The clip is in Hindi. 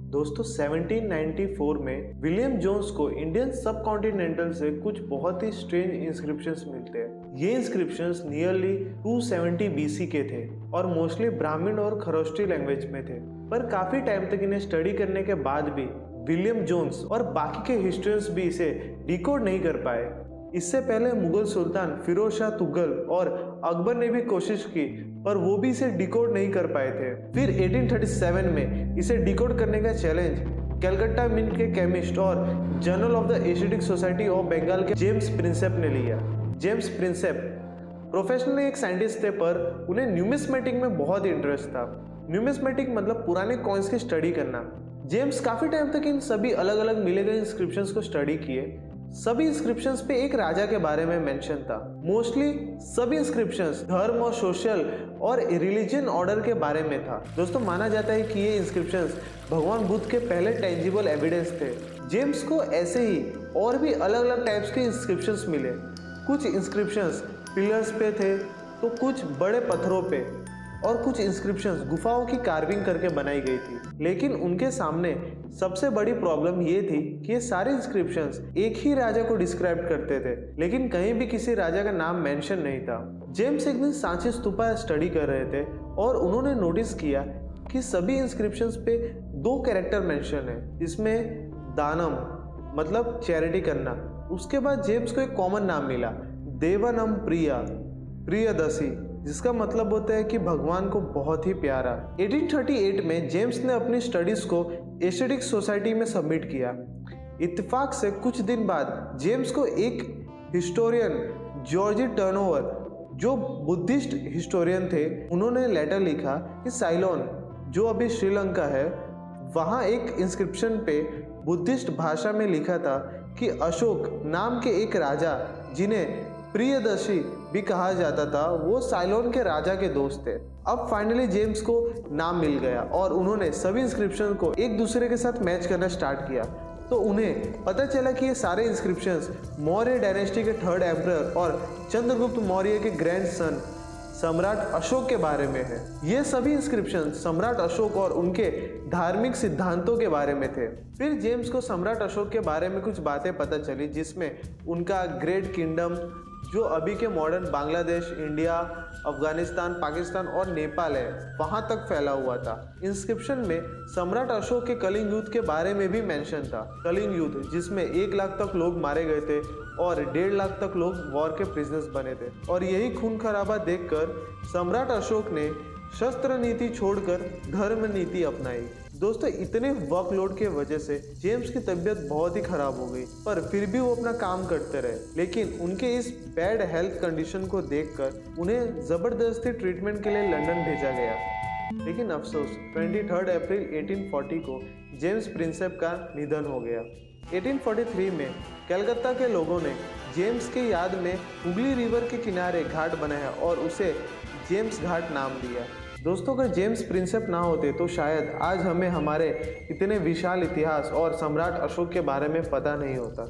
दोस्तों 1794 में विलियम जोन्स को इंडियन सब कॉन्टिनेंटल से कुछ बहुत ही स्ट्रेंज इंस्क्रिप्शंस मिलते हैं। ये इंस्क्रिप्शंस नियरली 270 बीसी के थे और मोस्टली ब्राह्मण और खरोष्टी लैंग्वेज में थे। पर काफी टाइम तक इन्हें स्टडी करने के बाद भी विलियम जोन्स और बाकी के हिस्ट्रियंस भी इसे डिकोड नहीं कर पाए। इससे पहले मुगल सुल्तान फिरोज शाह तुगल और अकबर ने भी कोशिश की, पर वो भी इसे डिकोड नहीं कर पाए थे। फिर 1837 में इसे डिकोड करने का चैलेंज कलकत्ता मिंट के केमिस्ट और journal of the Asiatic Society of Bengal के जेम्स प्रिंसेप ने लिया। जेम्स प्रिंसेप प्रोफेशनली एक साइंटिस्ट थे, पर उन्हें न्यूमिस्मेटिक में बहुत इंटरेस्ट था। न्यूमिस्मेटिक मतलब पुराने कॉइन्स की स्टडी करना। जेम्स काफी टाइम तक इन सभी अलग अलग मिले गए इंस्क्रिप्शंस को स्टडी किए। सभी इंस्क्रिप्शंस पे एक राजा के बारे में मेंशन था। मोस्टली सभी इंस्क्रिप्शंस धर्म और सोशल और रिलीजन ऑर्डर के बारे में था। दोस्तों माना जाता है कि ये इंस्क्रिप्शंस भगवान बुद्ध के पहले टेंजिबल एविडेंस थे। जेम्स को ऐसे ही और भी अलग अलग टाइप्स के इंस्क्रिप्शंस मिले। कुछ इंस्क्रिप्शंस पिलर्स पे थे तो कुछ बड़े पत्थरों पे, और कुछ इंस्क्रिप्शंस गुफाओं की कार्विंग करके बनाई गई थी। लेकिन उनके सामने सबसे बड़ी प्रॉब्लम ये थी कि ये सारे इंस्क्रिप्शंस एक ही राजा को डिस्क्राइब करते थे, लेकिन कहीं भी किसी राजा का नाम मेंशन नहीं था। जेम्स एक दिन सांची स्तूपा स्टडी कर रहे थे और उन्होंने नोटिस किया कि सभी इंस्क्रिप्शंस पे 2 कैरेक्टर मेंशन है, इसमें दानम मतलब चैरिटी करना। उसके बाद जेम्स को एक कॉमन नाम मिला, देवनम प्रियदसी, जिसका मतलब होता है कि भगवान को बहुत ही प्यारा। 1838 में जेम्स ने अपनी स्टडीज को एशियाटिक सोसाइटी में सबमिट किया। इत्तेफाक से कुछ दिन बाद जेम्स को एक हिस्टोरियन जॉर्ज टर्नओवर, जो बुद्धिस्ट हिस्टोरियन थे, उन्होंने लेटर लिखा कि साइलोन, जो अभी श्रीलंका है, वहाँ एक इंस्क्रिप्शन पे बुद्धिस्ट भाषा में लिखा था कि अशोक नाम के एक राजा, जिन्हें प्रियदर्शी भी कहा जाता था, वो साइलोन के राजा के दोस्त थे। अब फाइनली जेम्स को नाम मिल गया और उन्होंने सभी इंस्क्रिप्शन को एक दूसरे के साथ मैच करना स्टार्ट किया। तो उन्हें पता चला कि ये सारे इंस्क्रिप्शंस मौर्य डायनेस्टी के 3rd एम्परर और चंद्रगुप्त मौर्य के ग्रैंडसन सम्राट अशोक के बारे में है। ये सभी इंस्क्रिप्शन सम्राट अशोक और उनके धार्मिक सिद्धांतों के बारे में थे। फिर जेम्स को सम्राट अशोक के बारे में कुछ बातें पता चली, जिसमें उनका ग्रेट किंगडम, जो अभी के मॉडर्न बांग्लादेश, इंडिया, अफगानिस्तान, पाकिस्तान और नेपाल है, वहां तक फैला हुआ था। इंस्क्रिप्शन में सम्राट अशोक के कलिंग युद्ध के बारे में भी मेंशन था। कलिंग युद्ध जिसमें 1 लाख तक लोग मारे गए थे और 1.5 लाख तक लोग वॉर के प्रिजनर्स बने थे। और यही खून खराबा देखकर सम्राट अशोक ने शस्त्र नीति छोड़कर धर्म नीति अपनाई। दोस्तों इतने वर्कलोड के वजह से जेम्स की तबीयत बहुत ही खराब हो गई, पर फिर भी वो अपना काम करते रहे। लेकिन उनके इस बैड हेल्थ कंडीशन को देखकर उन्हें जबरदस्ती ट्रीटमेंट के लिए लंदन भेजा गया। लेकिन अफसोस 23 अप्रैल 1840 को जेम्स प्रिंसेप का निधन हो गया। 1843 में कलकत्ता के लोगों ने जेम्स के याद में हुगली रिवर के किनारे घाट बनाया और उसे जेम्स घाट नाम दिया। दोस्तों अगर जेम्स प्रिंसेप ना होते तो शायद आज हमें हमारे इतने विशाल इतिहास और सम्राट अशोक के बारे में पता नहीं होता।